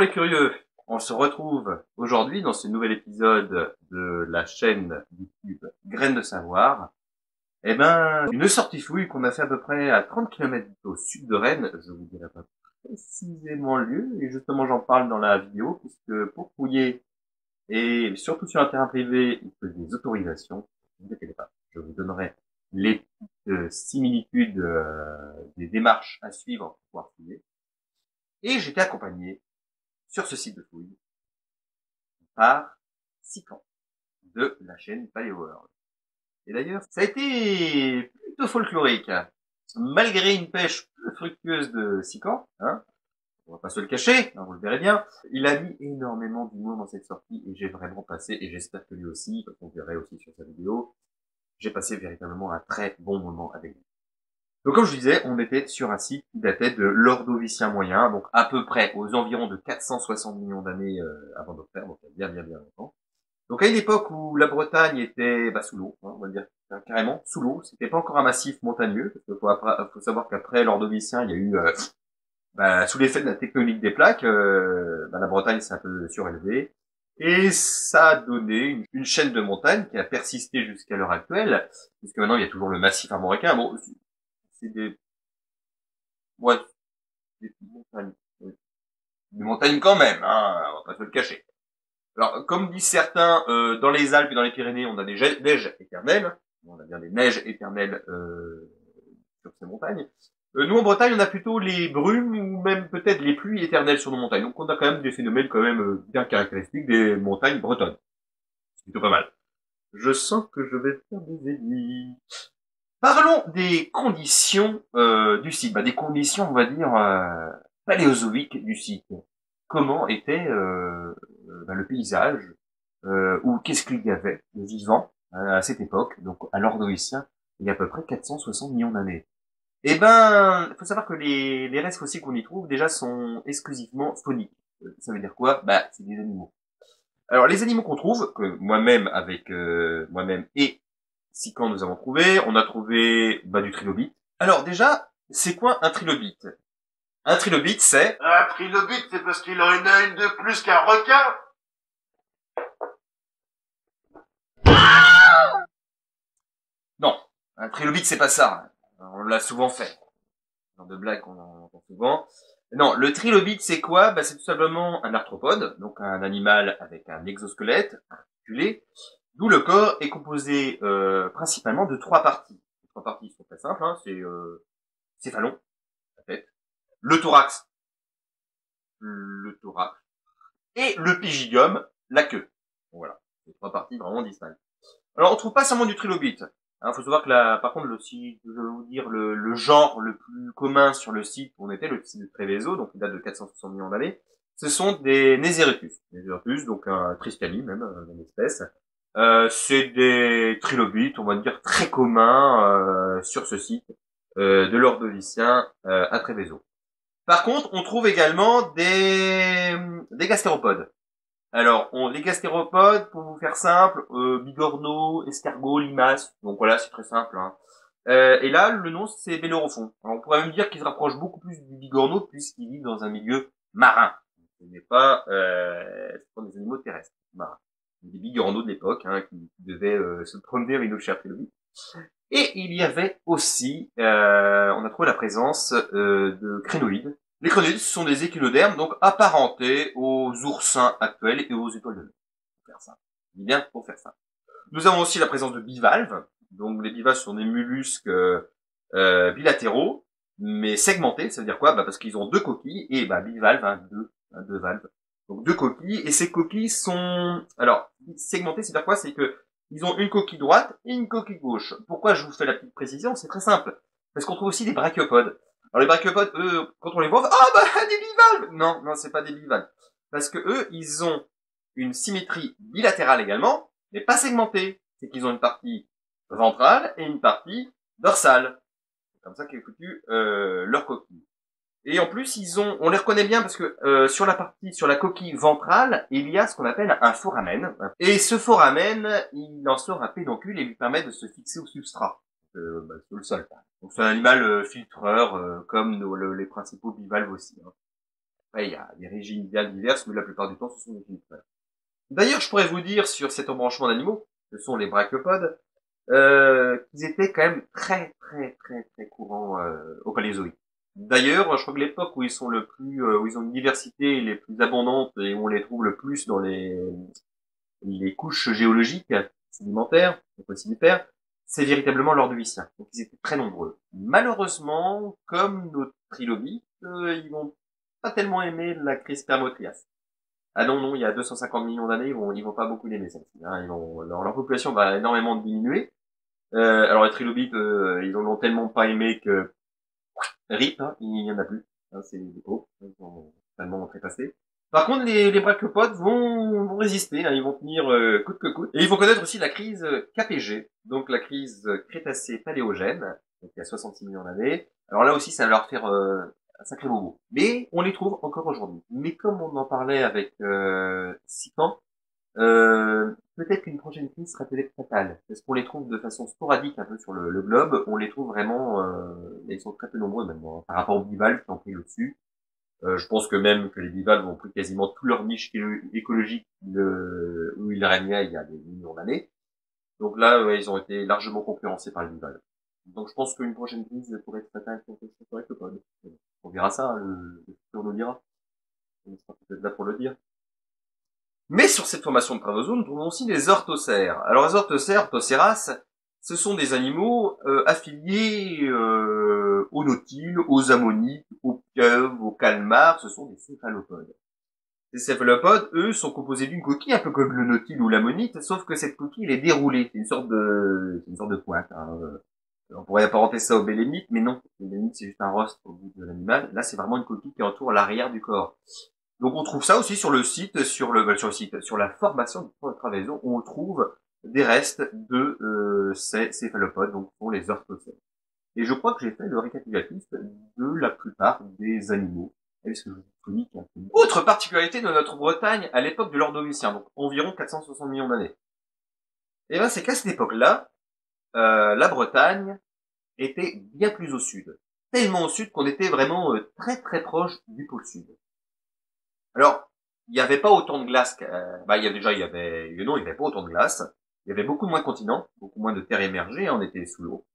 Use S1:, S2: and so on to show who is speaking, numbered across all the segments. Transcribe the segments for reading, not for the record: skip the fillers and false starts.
S1: les curieux, on se retrouve aujourd'hui dans ce nouvel épisode de la chaîne YouTube Graines de Savoir. Eh ben, une sortie fouille qu'on a fait à peu près à 30 km au sud de Rennes, je vous dirai pas précisément le lieu, et justement j'en parle dans la vidéo, puisque pour fouiller, et surtout sur un terrain privé, il faut des autorisations, ne vous inquiétez pas, je vous donnerai les similitudes des démarches à suivre pour pouvoir fouiller. Et j'étais accompagné sur ce site de fouille par Sican de la chaîne PaleoWorld. Et d'ailleurs, ça a été plutôt folklorique. Malgré une pêche peu fructueuse de Sican, hein, on va pas se le cacher, hein, vous le verrez bien, il a mis énormément d'humour dans cette sortie et j'ai vraiment passé, et j'espère que lui aussi, comme vous verrez aussi sur sa vidéo, j'ai passé véritablement un très bon moment avec lui. Donc comme je disais, on était sur un site qui datait de l'Ordovicien moyen, donc à peu près aux environs de 460 millions d'années avant notre ère, donc il y a bien longtemps. Donc à une époque où la Bretagne était sous l'eau, hein, on va dire carrément sous l'eau, c'était pas encore un massif montagneux, parce qu'il faut savoir qu'après l'Ordovicien, il y a eu, sous l'effet de la tectonique des plaques, la Bretagne s'est un peu surélevée, et ça a donné une chaîne de montagnes qui a persisté jusqu'à l'heure actuelle, puisque maintenant il y a toujours le massif armoricain. Bon, c'est ouais, des montagnes, oui. Des montagnes quand même, hein, on va pas se le cacher. Alors, comme disent certains, dans les Alpes et dans les Pyrénées, on a des neiges éternelles. On a bien des neiges éternelles sur ces montagnes. Nous, en Bretagne, on a plutôt les brumes ou même peut-être les pluies éternelles sur nos montagnes. Donc, on a quand même des phénomènes quand même bien caractéristiques des montagnes bretonnes. C'est plutôt pas mal. Je sens que je vais faire des ennemis. Parlons des conditions du site. Des conditions, on va dire, paléozoïques du site. Comment était le paysage, ou qu'est-ce qu'il y avait de vivant à cette époque, donc à l'Ordovicien, il y a à peu près 460 millions d'années. Eh ben, il faut savoir que les restes fossiles qu'on y trouve déjà sont exclusivement fauniques. Ça veut dire quoi? C'est des animaux. Alors les animaux qu'on trouve, que moi-même avec moi-même et Sican nous avons trouvé, on a trouvé du trilobite. Alors déjà, c'est quoi un trilobite? Un trilobite, c'est...
S2: Un trilobite, c'est parce qu'il a une œil de plus qu'un requin.
S1: Non, un trilobite, c'est pas ça. On l'a souvent fait. Genre de blague qu'on entend souvent. Non, le trilobite, c'est quoi? C'est tout simplement un arthropode, donc un animal avec un exosquelette articulé, d'où le corps est composé principalement de trois parties. Les trois parties sont très simples, hein, c'est céphalon, la tête, le thorax, et le pygidium, la queue. Donc, voilà, les trois parties vraiment distinctes. Alors, on trouve pas seulement du trilobite. Faut savoir que là, par contre, je vais vous dire le genre le plus commun sur le site où on était, le site de Treveso, donc il date de 460 millions d'années, ce sont des Neseretus. Neseretus, donc un Triskami même, une espèce. C'est des trilobites, on va dire, très communs sur ce site de l'Ordovicien à Treveso. Par contre, on trouve également des gastéropodes. Alors, les gastéropodes, pour vous faire simple, bigorneaux, escargots, limaces. Donc voilà, c'est très simple, hein. Et là, le nom, c'est Bellérophon. Alors, on pourrait même dire qu'il se rapproche beaucoup plus du bigorneau puisqu'il vit dans un milieu marin. Ce n'est pas, ce sont des animaux terrestres, marins. Des bigorneaux de l'époque, hein, qui devaient se promener avec nos chers trilobites. Et il y avait aussi, on a trouvé la présence de crénoïdes. Les crénoïdes sont des échinodermes, donc apparentés aux oursins actuels et aux étoiles de mer. Pour faire ça. Bien pour faire ça. Nous avons aussi la présence de bivalves. Donc les bivalves sont des mollusques bilatéraux, mais segmentés. Ça veut dire quoi? Parce qu'ils ont deux coquilles et bivalves, deux valves. Donc deux coquilles, et ces coquilles sont... Alors, segmentées, c'est-à-dire quoi? C'est que ils ont une coquille droite et une coquille gauche. Pourquoi je vous fais la petite précision? C'est très simple. Parce qu'on trouve aussi des brachiopodes. Alors les brachiopodes, eux, quand on les voit, des bivalves! Non, c'est pas des bivalves. Parce que eux, ils ont une symétrie bilatérale également, mais pas segmentée. C'est qu'ils ont une partie ventrale et une partie dorsale. C'est comme ça qu'est foutu leur coquille. Et en plus, on les reconnaît bien parce que sur la coquille ventrale, il y a ce qu'on appelle un foramen. Et ce foramen, il en sort un pédoncule et lui permet de se fixer au substrat, sur le sol. Donc c'est un animal filtreur, comme les principaux bivalves aussi, hein. Après, il y a des régimes bien diverses, mais la plupart du temps, ce sont des conifères. D'ailleurs, je pourrais vous dire sur cet embranchement d'animaux, ce sont les brachiopodes, qu'ils étaient quand même très courants au Paléozoïque. D'ailleurs, je crois que l'époque où ils sont le plus, où ils ont une diversité les plus abondante et où on les trouve le plus dans les couches géologiques sédimentaires, fossile-paires, c'est véritablement l'Ordovicien. Donc ils étaient très nombreux. Malheureusement, comme nos trilobites, ils vont pas tellement aimer la crise Permo-Trias. Ah non, non, il y a 250 millions d'années, ils vont pas beaucoup l'aimer, celle-ci. Hein. Leur population va énormément diminuer. Alors les trilobites, ils en ont tellement pas aimé que RIP, hein, il y en a plus. Hein, c'est des pauvres, ils sont tellement trépassés. Par contre, les brachiopodes vont résister, hein, ils vont tenir coûte que coûte. Et ils vont connaître aussi la crise KPG, donc la crise Crétacé-Paléogène, donc il y a 66 millions d'années. Alors là aussi, ça va leur faire un sacré bobo. Mais on les trouve encore aujourd'hui. Mais comme on en parlait avec Sican, peut-être qu'une prochaine crise sera peut-être fatale, parce qu'on les trouve de façon sporadique un peu sur le globe, on les trouve vraiment, ils sont très peu nombreux maintenant, hein, par rapport aux bivalves qui ont pris le dessus. Je pense que même que les bivalves ont pris quasiment tout leur niche écologique où ils régnaient il y a des millions d'années. Donc là, ouais, ils ont été largement concurrencés par les bivalves. Donc je pense qu'une prochaine crise pourrait être fatale pour les arthropodes. On verra ça, hein, le futur nous le dira. On sera peut-être là pour le dire. Mais sur cette formation de Pravozoon, nous trouvons aussi des orthocères. Alors les orthocères, Orthoceras, ce sont des animaux affiliés aux nautiles, aux ammonites, aux pieuvres, aux calmars, ce sont des céphalopodes. Ces céphalopodes, eux, sont composés d'une coquille, un peu comme le nautile ou l'ammonite, sauf que cette coquille, elle est déroulée. C'est une sorte de pointe. Hein. On pourrait apparenter ça au bélémite, mais non. Le bélémite, c'est juste un rostre au bout de l'animal. Là, c'est vraiment une coquille qui entoure l'arrière du corps. Donc on trouve ça aussi sur le site, sur la formation du point de travaillation, où on trouve des restes de ces céphalopodes, donc pour les orthocères. Et je crois que j'ai fait le récapitulatif de la plupart des animaux. Autre particularité de notre Bretagne à l'époque de l'Ordovicien, donc environ 460 millions d'années. Et ben c'est qu'à cette époque-là, la Bretagne était bien plus au sud. Tellement au sud qu'on était vraiment très proche du pôle sud. Alors, il n'y avait pas autant de glace il y avait pas autant de glace. Il y avait beaucoup moins de continents, beaucoup moins de terres émergées, on était sous l'eau.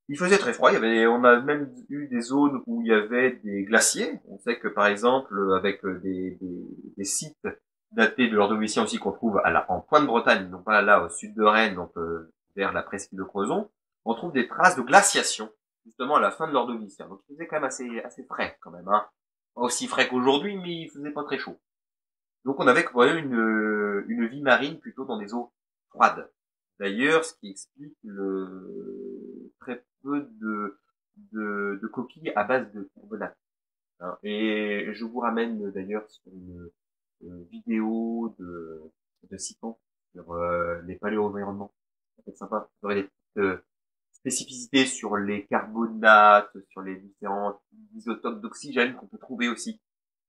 S1: Il faisait très froid, on a même eu des zones où il y avait des glaciers. On sait que, par exemple, avec des sites datés de l'Ordovicien aussi qu'on trouve en pointe de Bretagne, non pas là, au sud de Rennes, donc, vers la presqu'île de Crozon, on trouve des traces de glaciation, justement, à la fin de l'Ordovicien. Donc, il faisait quand même assez frais, quand même, hein. Pas aussi frais qu'aujourd'hui, mais il faisait pas très chaud. Donc on avait quand même une vie marine plutôt dans des eaux froides. D'ailleurs, ce qui explique très peu de coquilles à base de carbonate. Hein. Et je vous ramène d'ailleurs sur une vidéo de Sican sur les paléo-environnements. Ça peut être sympa. Vous aurez des petites spécificités sur les carbonates, sur les différents isotopes d'oxygène qu'on peut trouver aussi.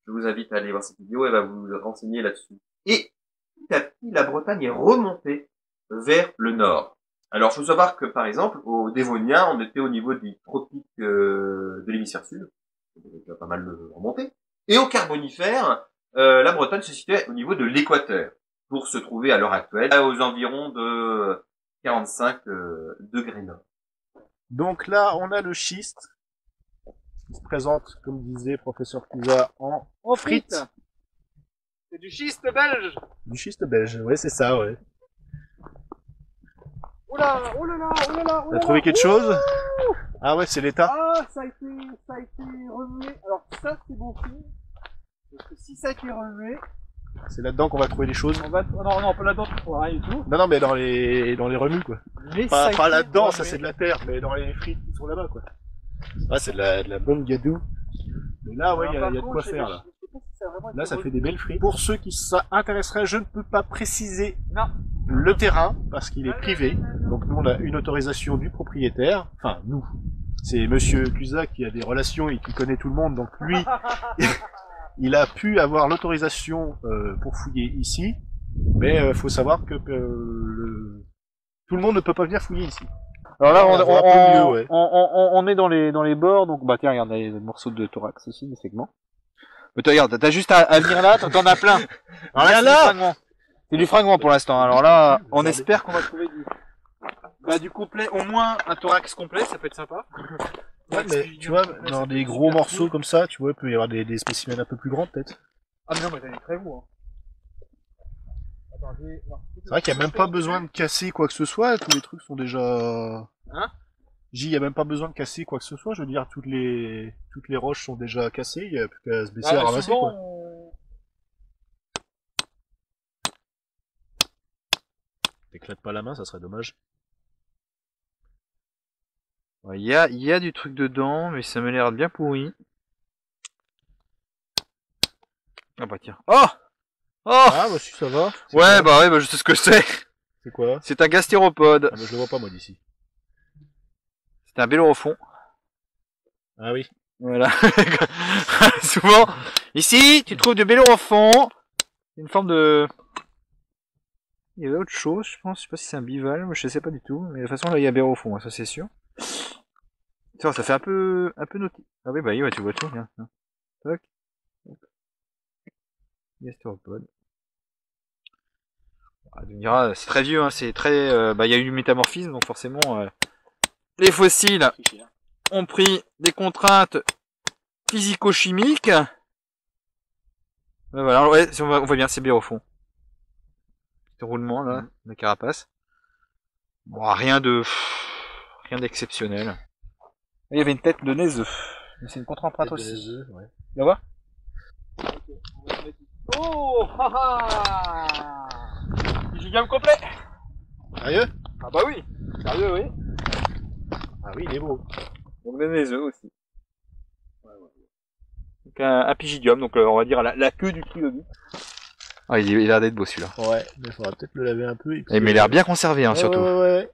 S1: Je vous invite à aller voir cette vidéo, elle va vous renseigner là-dessus. Et petit à petit, la Bretagne est remontée vers le nord. Alors, il faut savoir que, par exemple, au Dévonien, on était au niveau des tropiques de l'hémisphère sud. Ça devait déjà pas mal remonter. Et au Carbonifère, la Bretagne se situait au niveau de l'équateur, pour se trouver à l'heure actuelle aux environs de 45 degrés nord.
S3: Donc là, on a le schiste qui se présente, comme disait professeur Cousa, en frites.
S4: C'est du schiste belge.
S3: Du schiste belge, ouais, c'est ça, ouais.
S4: Oula, oh là là, oh là là, oh là là.
S3: T'as trouvé quelque chose? Ah ouais, c'est l'état.
S4: Ah, ça a été remué. Alors ça, c'est bon signe. Parce que si ça a été remué,
S3: c'est là-dedans qu'on va trouver les choses.
S4: non, pas là-dedans, tu trouveras rien du tout.
S3: Non, mais dans les remues, quoi.
S4: Mais
S3: Pas là-dedans, ça c'est de la terre, mais dans les frites qui sont là-bas, quoi. Ah, c'est de la bonne gadou. Mais là, ouais, il y a de quoi faire, là. Là, ça fait des belles frites. Pour ceux qui s'intéresseraient, je ne peux pas préciser le terrain, parce qu'il est privé. Donc nous, on a une autorisation du propriétaire. Enfin, nous. C'est monsieur Cusack qui a des relations et qui connaît tout le monde, donc lui, il a pu avoir l'autorisation pour fouiller ici. Mais faut savoir que tout le monde ne peut pas venir fouiller ici.
S5: Alors là,
S3: ouais.
S5: on est dans les bords, donc bah tiens, regarde, il y a des morceaux de thorax aussi, des segments. Mais regarde, t'as juste à venir là, t'en as plein. Alors là, c'est du fragment. C'est du fragment pour l'instant. Alors là, on espère qu'on va trouver du complet, au moins un thorax complet, ça peut être sympa.
S3: Ouais, mais tu vois, dans des gros morceaux comme ça, tu vois, il peut y avoir des spécimens un peu plus grands peut-être.
S5: Ah mais non, mais t'as des très gros.
S3: C'est vrai qu'il n'y a même pas besoin de casser quoi que ce soit, tous les trucs sont déjà...
S5: Hein?
S3: Il n'y a même pas besoin de casser quoi que ce soit, je veux dire, toutes les roches sont déjà cassées, il n'y a plus qu'à se baisser à ramasser quoi. T'éclates pas la main, ça serait dommage.
S5: Il y a du truc dedans, mais ça m'a l'air bien pourri. Ah bah tiens. Oh!
S3: Ah bah si ça va.
S5: Ouais, bah je sais ce que c'est.
S3: C'est quoi?
S5: C'est un gastéropode.
S3: Ah bah je le vois pas moi d'ici.
S5: C'est un bellérophon.
S3: Ah oui.
S5: Voilà. Souvent, ici, tu trouves du bellérophon. Une forme de... Il y avait autre chose, je pense. Je sais pas si c'est un bivalve, je sais pas du tout. Mais de toute façon, là, il y a bellérophon, ça c'est sûr. Ça fait un peu nautique. Ah oui, bah oui, ouais, tu vois tout, bien. Tac. Gastéropode. Ah, tu me diras, c'est très vieux, hein, c'est très... il y a eu du métamorphisme, donc forcément, les fossiles ont pris des contraintes physico-chimiques. Voilà, ouais, on voit bien, c'est bien au fond. Ce roulement, là, la carapace. Bon, rien d'exceptionnel. Il y avait une tête de naiseux. Mais c'est une contre-empreinte aussi.
S3: Ouais.
S5: Tu vas voir? Oh, haha! Gigamme complet!
S3: Sérieux?
S5: Ah bah oui! Sérieux, oui.
S3: Ah oui, il est beau.
S5: Donc des œufs aussi. Donc un pygidium, donc on va dire la queue du trilobite. Ah, il a l'air d'être beau celui-là.
S3: Ouais, mais il faudra peut-être le laver un peu. Et puis,
S5: mais il a l'air bien conservé, hein, surtout.
S3: Ouais.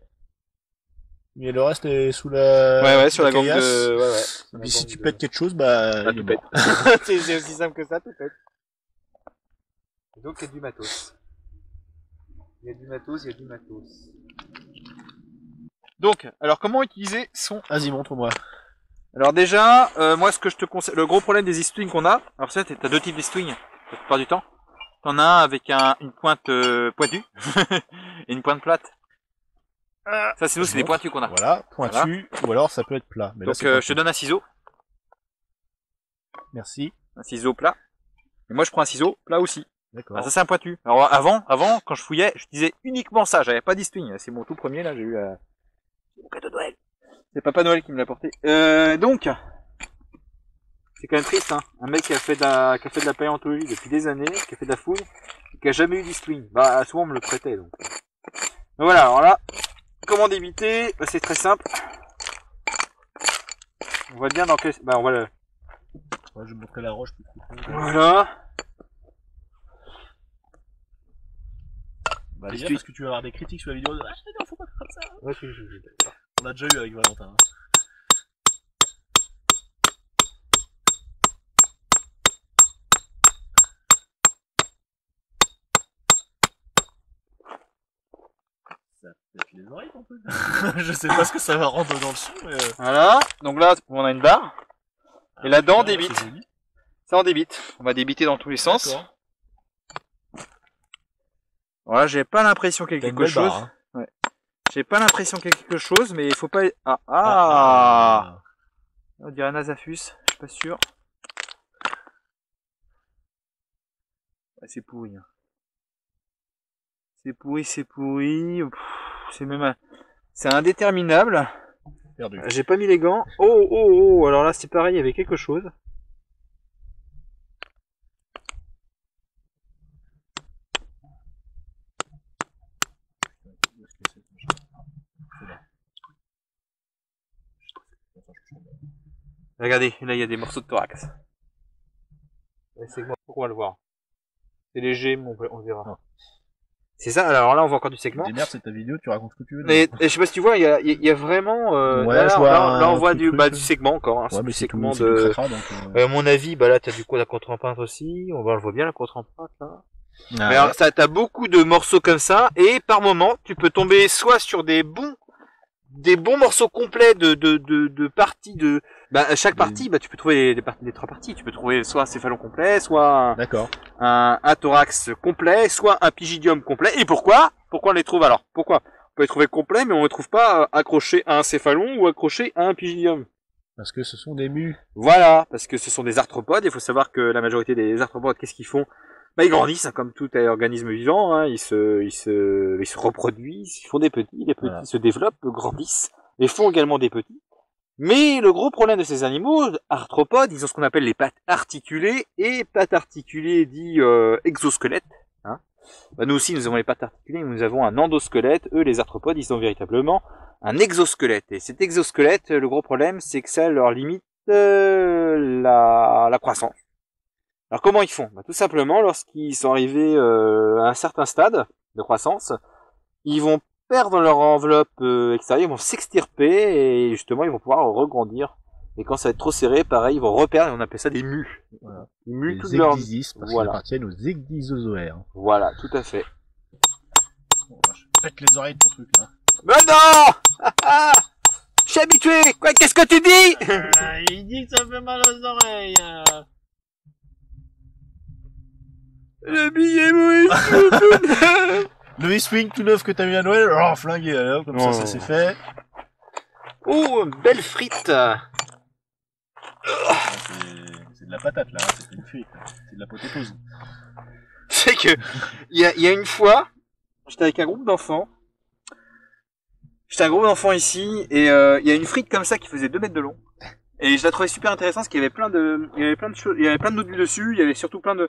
S3: Mais le reste est sous la...
S5: Ouais, sur la gangue
S3: caillasse.
S5: de... Ouais.
S3: Et puis si tu pètes quelque chose, bah...
S5: tout pète. C'est aussi simple que ça, tout pète. Et donc il y a du matos. Il y a du matos. Donc, alors comment utiliser son...
S3: Vas-y, montre-moi.
S5: Alors déjà, moi ce que je te conseille... Le gros problème des eastwings qu'on a... Alors ça, t'as deux types d'eastwings, la plupart du temps. T'en as un avec une pointe pointue et une pointe plate. Ça c'est nous, c'est des pointus qu'on a.
S3: Voilà, pointu, ou alors ça peut être plat. Mais
S5: donc
S3: là,
S5: je te donne un ciseau.
S3: Merci.
S5: Un ciseau plat. Et moi je prends un ciseau plat aussi.
S3: D'accord.
S5: Ah, ça c'est un pointu. Alors avant, quand je fouillais, je disais uniquement ça, j'avais pas d'eastwing. C'est mon tout premier là, j'ai eu mon cadeau de Noël. C'est Papa Noël qui me l'a porté. Donc, c'est quand même triste, hein. Un mec qui a fait de la paléontologie depuis des années, qui a fait de la fouille, et qui a jamais eu d'eastwing. Bah souvent on me le prêtait donc. Donc voilà, alors là, comment débiter? Bah, c'est très simple. On voit bien dans quel... Bah on va le...
S3: Ouais, je vais montrer la roche.
S5: Voilà.
S3: Bah déjà parce que tu vas avoir des critiques sur la vidéo de « Ah, non, faut pas faire comme ça !» Ouais, on a déjà eu avec Valentin. Ça pète les oreilles ton truc. Je sais pas ce que ça va rendre dans le son, mais...
S5: Voilà, donc là on a une barre. Et là-dedans on débite. Ça on débite. On va débiter dans tous les sens. Voilà, j'ai pas l'impression qu'il y a quelque chose. Barre, hein. Ouais. J'ai pas l'impression qu'il y a quelque chose, mais il faut pas... On dirait un Nasaphus, je suis pas sûr. Ouais, c'est pourri. Hein. C'est pourri. C'est même... C'est indéterminable.
S3: Perdu.
S5: J'ai pas mis les gants. Oh, alors là c'est pareil, il y avait quelque chose. Regardez, là il y a des morceaux de thorax. Segment, pourquoi on va le voir? C'est léger, mais on verra. Ah. C'est ça, alors là on voit encore du segment.
S3: Démerde, c'est ta vidéo, tu racontes ce que tu veux.
S5: Et je sais pas si tu vois, il y a vraiment... là on voit du segment encore. Hein, ouais, mais c'est segment de... à mon avis, bah là t'as du coup la contre-empreinte aussi. On le voit bien la contre-empreinte là. Ah, mais alors, t'as beaucoup de morceaux comme ça, et par moment tu peux tomber soit sur des bons des bons morceaux complets de parties de, bah, chaque partie, bah, tu peux trouver les 3 parties. Tu peux trouver soit un céphalon complet, soit
S3: D'accord.
S5: un thorax complet, soit un pygidium complet. Et pourquoi on les trouve alors? Pourquoi? On peut les trouver complets, mais on les trouve pas accrochés à un céphalon ou accrochés à un pygidium.
S3: Parce que ce sont des mus.
S5: Voilà, parce que ce sont des arthropodes. Il faut savoir que la majorité des arthropodes, qu'est-ce qu'ils font? Bah, ils grandissent, hein, comme tout organisme vivant, hein. Ils se reproduisent, ils font des petits, les petits se développent, grandissent, et font également des petits. Mais le gros problème de ces animaux, arthropodes, ils ont ce qu'on appelle les pattes articulées, et pattes articulées dit exosquelette, hein. Bah, nous aussi, nous avons les pattes articulées, mais nous avons un endosquelette. Eux, les arthropodes, ils ont véritablement un exosquelette. Et cet exosquelette, le gros problème, c'est que ça leur limite la croissance. Alors comment ils font? Bah, tout simplement, lorsqu'ils sont arrivés à un certain stade de croissance, ils vont perdre leur enveloppe extérieure, ils vont s'extirper et justement ils vont pouvoir regrandir. Et quand ça va être trop serré, pareil, ils vont reperdre et on appelle ça des mus.
S3: Voilà.
S5: Ils muent
S3: Les
S5: toute leur...
S3: ecdysis, parce
S5: Voilà.
S3: qu'ils appartiennent aux ecdysozoaires.
S5: Voilà, tout à fait.
S3: Bon, je pète les oreilles de ton truc là.
S5: Mais non! Je suis habitué! Quoi, qu'est-ce que tu dis?
S3: Il dit que ça fait mal aux oreilles.
S5: Le billet Louis.
S3: Le swing tout neuf que t'as eu à Noël, oh, flingué, alors, comme ça c'est fait.
S5: Oh, belle frite!
S3: C'est de la patate là, c'est une frite, c'est de la potatoes.
S5: C'est que, il y a une fois, j'étais avec un groupe d'enfants. J'étais un groupe d'enfants ici, et il y a une frite comme ça qui faisait 2 mètres de long. Et je la trouvais super intéressante parce qu'il y avait plein de choses, il y avait plein de nodules dessus, il y avait surtout plein de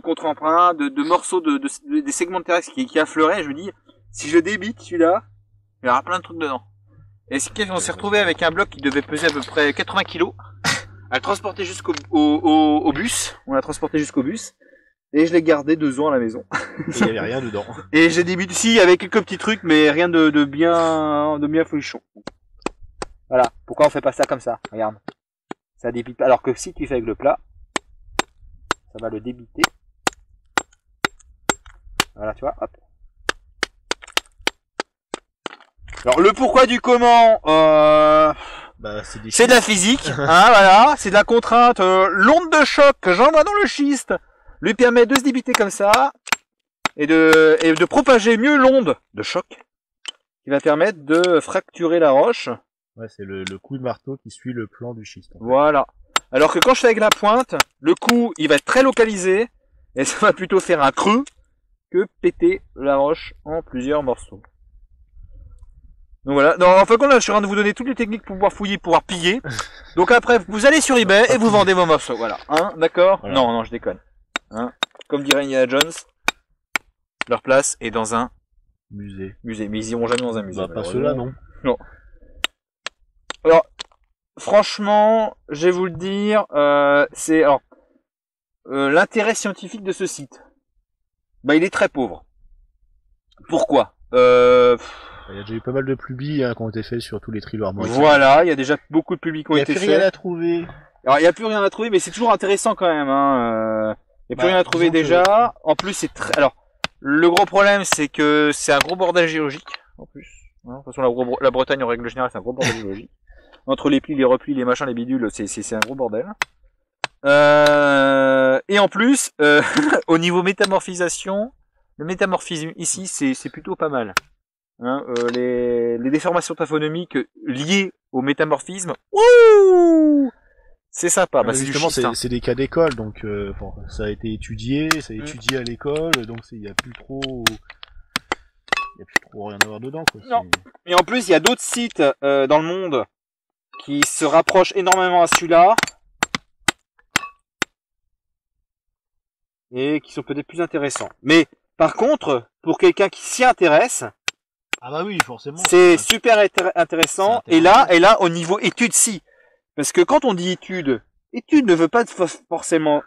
S5: contre-emprunts, de morceaux des segments de terrestre qui affleuraient. Et je me dis, si je débite celui-là, il y aura plein de trucs dedans. Et on s'est retrouvé avec un bloc qui devait peser à peu près 80 kilos, à le transporter jusqu'au au bus. On l'a transporté jusqu'au bus. Et je l'ai gardé 2 ans à la maison.
S3: Et il n'y avait rien dedans.
S5: Et j'ai débité ici avec quelques petits trucs, mais rien de bien folichon. Voilà. Pourquoi on fait pas ça comme ça? Regarde. Ça débite pas. Alors que si tu fais avec le plat, ça va le débiter. Voilà, tu vois, hop. Alors le pourquoi du comment,
S3: Bah,
S5: c'est de la physique, hein, voilà, c'est de la contrainte. L'onde de choc que j'envoie dans le schiste lui permet de se débiter comme ça et de propager mieux l'onde de choc qui va permettre de fracturer la roche.
S3: Ouais, c'est le coup de marteau qui suit le plan du schiste.
S5: Voilà. Alors que quand je fais avec la pointe, le coup il va être très localisé et ça va plutôt faire un creux que péter la roche en plusieurs morceaux. Donc voilà. Non, en fin de compte, là, je suis en train de vous donner toutes les techniques pour pouvoir fouiller, pour pouvoir piller. Donc après, vous allez sur eBay et vous vendez vos morceaux. Voilà. Hein, d'accord?
S3: Voilà.
S5: Non, je déconne. Hein, comme dirait Indiana Jones, leur place est dans un
S3: Musée.
S5: musée. Mais ils iront jamais dans un musée.
S3: Bah, pas ceux-là, non.
S5: Non. Alors, franchement, je vais vous le dire, c'est alors l'intérêt scientifique de ce site. Bah, il est très pauvre. Pourquoi?
S3: Il y a déjà eu pas mal de pubis hein, qui ont été faits sur tous les triloirs.
S5: Voilà, il y a déjà beaucoup de publics qui ont été faits.
S3: Il n'y a plus rien à trouver.
S5: Alors, il n'y a plus rien à trouver, mais c'est toujours intéressant quand même. Hein. Il n'y a plus rien à trouver déjà. En plus, c'est très... Alors, le gros problème, c'est que c'est un gros bordel géologique. En plus. Hein. De toute façon, la Bretagne, en règle générale, c'est un gros bordel géologique. Entre les plis, les replis, les machins, les bidules, c'est un gros bordel. Et en plus, au niveau métamorphisation, le métamorphisme ici, c'est plutôt pas mal. Hein, les déformations taphonomiques liées au métamorphisme, ouh, c'est sympa. Bah,
S3: justement,
S5: c'est
S3: c'est des cas d'école, donc bon, ça a été étudié, étudié à l'école, donc il n'y a plus trop rien à voir dedans. Quoi.
S5: Non. Et en plus, il y a d'autres sites dans le monde qui se rapprochent énormément à celui-là et qui sont peut-être plus intéressants. Mais par contre, pour quelqu'un qui s'y intéresse,
S3: ah bah oui, forcément.
S5: C'est super intéressant. Et là, au niveau étude, si. Parce que quand on dit étude ne veut pas forcément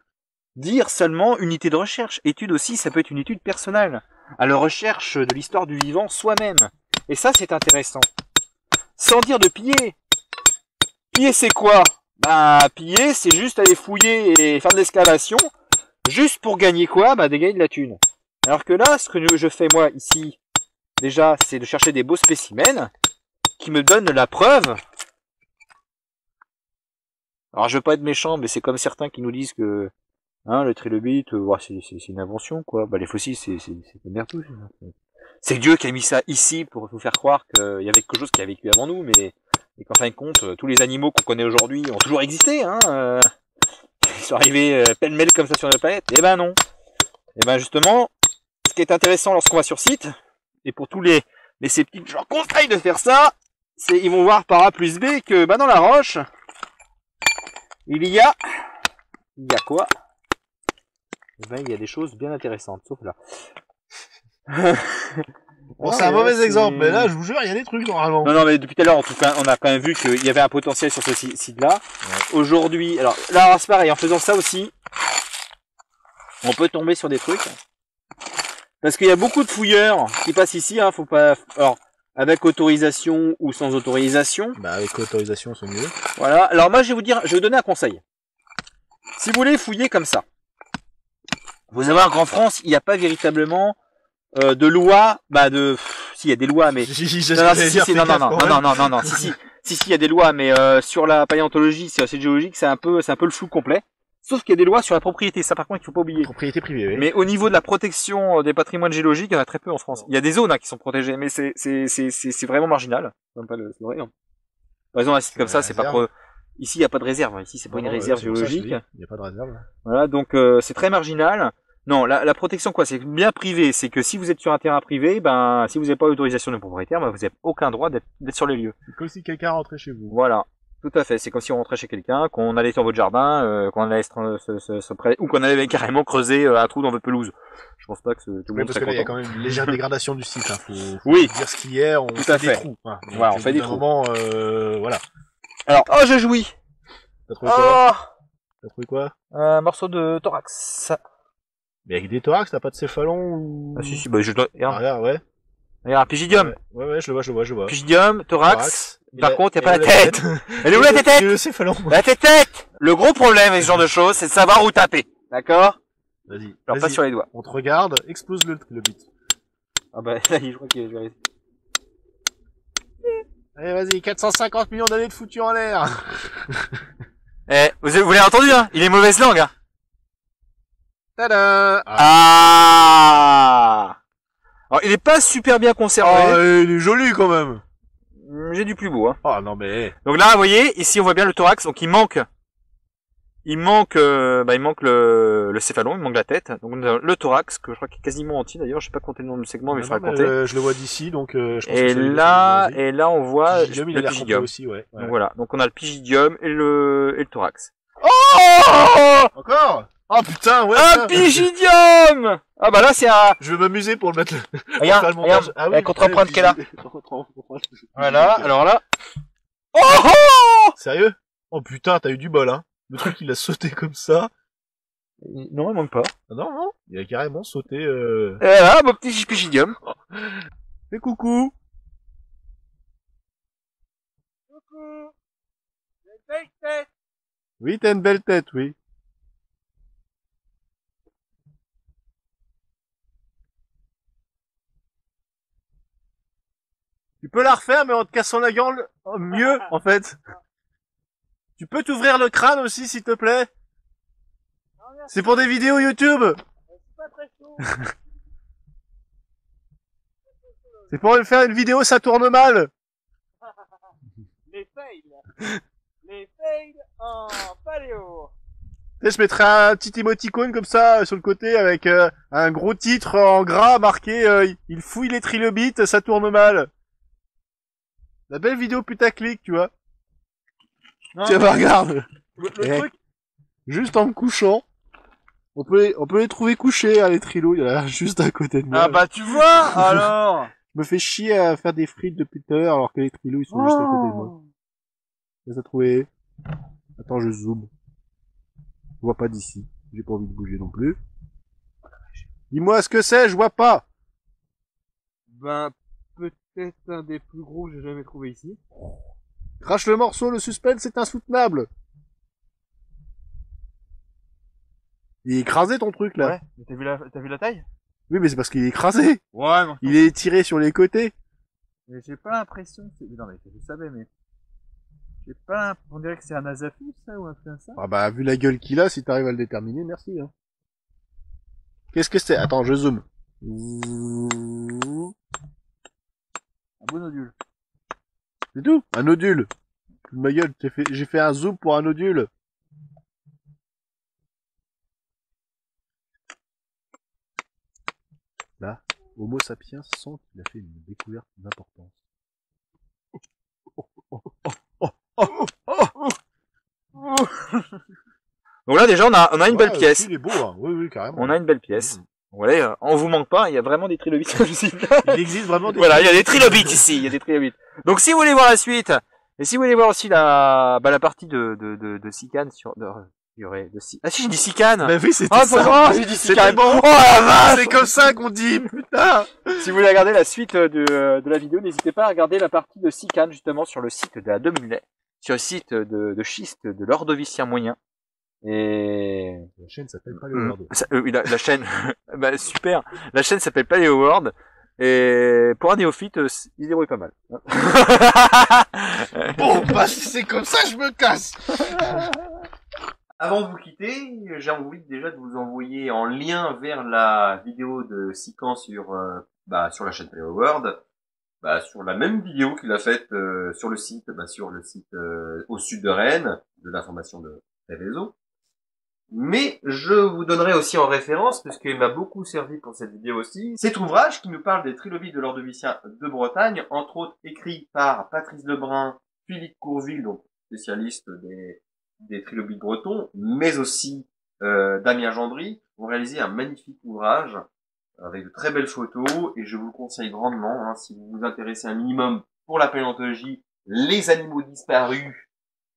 S5: dire seulement unité de recherche. Étude aussi, ça peut être une étude personnelle. À la recherche de l'histoire du vivant soi-même. Et ça, c'est intéressant. Sans dire de piller. Piller, c'est quoi? Bah, piller, c'est juste aller fouiller et faire de l'excavation. Juste pour gagner quoi? Bah, gagner de la thune. Alors que là, ce que je fais moi ici, déjà, c'est de chercher des beaux spécimens qui me donne la preuve. Alors je veux pas être méchant, mais c'est comme certains qui nous disent que hein, le trilobite, c'est une invention quoi. Bah les fossiles c'est merde tout. C'est Dieu qui a mis ça ici pour nous faire croire qu'il y avait quelque chose qui a vécu avant nous, mais et qu'en fin de compte, tous les animaux qu'on connaît aujourd'hui ont toujours existé. Hein, ils sont arrivés pêle-mêle comme ça sur la planète. Eh ben non. Eh ben justement, ce qui est intéressant lorsqu'on va sur site, et pour tous les sceptiques, je leur conseille de faire ça, c'est ils vont voir par A plus B que bah, dans la roche, il y a quoi? Eh ben il y a des choses bien intéressantes, sauf là.
S3: Bon, c'est un mauvais exemple, mais là, je vous jure, il y a des trucs normalement.
S5: Non, mais depuis tout à l'heure, en tout cas, on a quand même vu qu'il y avait un potentiel sur ce site-là. Ouais. Aujourd'hui, alors là, c'est pareil, en faisant ça aussi, on peut tomber sur des trucs. Parce qu'il y a beaucoup de fouilleurs qui passent ici, hein, faut pas, alors, avec autorisation ou sans autorisation.
S3: Bah, avec autorisation, c'est mieux.
S5: Voilà. Alors moi, je vais vous donner un conseil. Si vous voulez fouiller comme ça, vous savez qu'en France, il n'y a pas véritablement de loi, si il y a des lois, mais si, il y a des lois, mais sur la paléontologie, sur la géologique, c'est un peu le flou complet. Sauf qu'il y a des lois sur la propriété, ça par contre il faut pas oublier.
S3: Propriété privée, oui.
S5: Mais au niveau de la protection des patrimoines géologiques, il y en a très peu en France. Il y a des zones hein, qui sont protégées, mais c'est vraiment marginal. Même pas c'est vrai. Hein. Par exemple, un site comme ça, c'est pas ici il y a pas de réserve. Ici c'est pas une réserve géologique.
S3: Il y a pas de réserve.
S5: Voilà, donc c'est très marginal. Non, la protection quoi, c'est bien privé. C'est que si vous êtes sur un terrain privé, ben si vous n'avez pas l'autorisation de propriétaire, ben, vous n'avez aucun droit d'être sur les lieux.
S3: C'est comme si quelqu'un rentrait chez vous.
S5: Voilà, tout à fait. C'est comme si on rentrait chez quelqu'un, qu'on allait sur votre jardin, qu'on allait ou qu'on allait carrément creuser un trou dans votre pelouse. Je pense pas que tout le monde
S3: parce que là, il y a quand même une légère dégradation du site. Hein. Faut dire ce qu'il y a. On
S5: tout
S3: fait
S5: à fait.
S3: Des trous. Hein.
S5: Voilà, on fait des trous.
S3: Moment, voilà.
S5: Alors, je jouis.
S3: T'as trouvé quoi? T'as trouvé quoi?
S5: Un morceau de thorax.
S3: Mais avec des thorax, t'as pas de céphalon ou...
S5: Ah si, bah je dois...
S3: Regarde, ouais.
S5: Regarde, pygidium.
S3: Ouais, je le vois.
S5: Pygidium, thorax. Par contre, y a pas la tête. Elle est où la tête?
S3: Le céphalon.
S5: La tête. Le gros problème avec ce genre de choses, c'est de savoir où taper. D'accord?
S3: Vas-y.
S5: Alors pas sur les doigts.
S3: On te regarde, explose le bit.
S5: Ah bah là, je crois qu'il est...
S3: Allez, vas-y, 450 millions d'années de foutu en l'air.
S5: Vous l'avez entendu, hein? Il est mauvaise langue, hein?
S3: Tada!
S5: Ah! Alors, il est pas super bien conservé.
S3: Il est joli quand même.
S5: J'ai du plus beau, hein.
S3: Oh non mais.
S5: Donc là, vous voyez, ici on voit bien le thorax, donc il manque le céphalon, il manque la tête. Donc le thorax, que je crois qu'il est quasiment entier d'ailleurs, je sais pas compter le nombre de segments, mais il faudra le compter.
S3: Je le vois d'ici, donc je pense
S5: et là, on voit
S3: le pygidium aussi, ouais.
S5: Donc voilà, donc on a le pygidium et le thorax.
S3: Oh! Encore? Oh putain, ouais!
S5: Un pygidium! Ah bah là c'est un...
S3: Je vais m'amuser pour le mettre
S5: regarde,
S3: Ah oui,
S5: contre-empreinte qu'elle a. Voilà, alors là... Oh!
S3: Sérieux? Oh putain, t'as eu du bol, hein. Le truc, il a sauté comme ça.
S5: Non, il manque pas.
S3: Ah non, il a carrément sauté,
S5: Et là, mon petit pygidium.
S3: Fais coucou!
S4: Coucou. J'ai une belle tête.
S3: Oui, t'as une belle tête, oui. Tu peux la refaire, mais en te cassant la gueule mieux, en fait. Tu peux t'ouvrir le crâne aussi, s'il te plaît. C'est pour des vidéos YouTube.
S4: C'est pas très chaud.
S3: C'est pour faire une vidéo, ça tourne mal.
S4: Les fails. Les fails en paléo.
S3: Tu sais, je mettrai un petit émoticône comme ça sur le côté avec un gros titre en gras marqué il fouille les trilobites, ça tourne mal. La belle vidéo putaclic, tu vois. Tiens, bah, regarde. Le truc, juste en me couchant, on peut les trouver couchés, hein, les trilos, il y en a juste à côté de moi.
S5: Ah bah tu vois, alors.
S3: Je me fais chier à faire des frites depuis tout à l'heure alors que les trilos ils sont juste à côté de moi. Qu'est-ce que t'as trouvé? Attends, je zoome. Je vois pas d'ici. J'ai pas envie de bouger non plus. Dis-moi ce que c'est, je vois pas.
S5: Ben, peut-être un des plus gros que j'ai jamais trouvé ici.
S3: Crache le morceau, le suspense c'est insoutenable. Il est écrasé ton truc là.
S5: Ouais, mais t'as vu la taille?
S3: Oui, mais c'est parce qu'il est écrasé.
S5: Ouais, non.
S3: Il est tiré sur les côtés.
S5: Mais j'ai pas l'impression que c'est... Non mais je savais, mais... J'ai pas l'impression... On dirait que c'est un Azafus, ça, ou un truc comme ça.
S3: Ah bah, vu la gueule qu'il a, si t'arrives à le déterminer, merci. Hein. Qu'est-ce que c'est? Attends, je zoome.
S5: Un beau nodule.
S3: C'est tout? Un nodule. Ma gueule, j'ai fait un zoom pour un nodule. Là, Homo sapiens sent qu'il a fait une découverte d'importance.
S5: Donc là, déjà, on a une belle pièce.
S3: Il est beau, hein. Oui, oui, carrément.
S5: On a une belle pièce. Voilà, on vous manque pas, il y a vraiment des trilobites.
S3: Il existe vraiment des...
S5: Voilà, il y a des trilobites ici, il y a des trilobites. Donc si vous voulez voir la suite, et si vous voulez voir aussi la partie de Sican sur... il y aurait ah si, j'ai dit Sican.
S3: Bah oui, c'était
S5: Ah,
S3: ça.
S5: j'ai dit
S3: C'était
S5: Sican.
S3: bon.
S5: Oh la vache.
S3: C'est comme ça qu'on dit, putain.
S5: Si vous voulez regarder la suite de la vidéo, n'hésitez pas à regarder la partie de Sican, justement, sur le site de la Demulet, sur le site de schiste de l'Ordovicien moyen. Et
S3: La chaîne s'appelle Paléoworld.
S5: la chaîne, bah, super. La chaîne s'appelle Paléoworld. Et pour un néophyte, il débrouille pas mal.
S3: Bon, bah si c'est comme ça, je me casse.
S1: Avant de vous quitter, j'ai envie déjà de vous envoyer en lien vers la vidéo de Sican sur la chaîne Paléoworld, sur la même vidéo qu'il a faite sur le site au sud de Rennes, de l'information de réseau. Mais je vous donnerai aussi en référence, parce qu'il m'a beaucoup servi pour cette vidéo aussi, cet ouvrage qui nous parle des trilobites de l'Ordovicien de Bretagne, entre autres écrit par Patrice Lebrun, Philippe Courville, donc spécialiste des trilobites bretons, mais aussi Damien Gendry, ont réalisé un magnifique ouvrage avec de très belles photos, et je vous le conseille grandement, hein, si vous vous intéressez un minimum pour la paléontologie, les animaux disparus,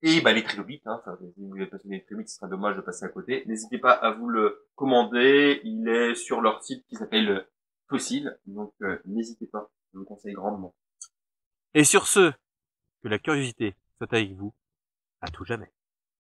S1: et les trilobites, hein, si vous êtes passionné des trilobites, ce serait dommage de passer à côté. N'hésitez pas à vous le commander, il est sur leur site qui s'appelle Fossile, donc n'hésitez pas, je vous le conseille grandement.
S5: Et sur ce, que la curiosité soit avec vous, à tout jamais.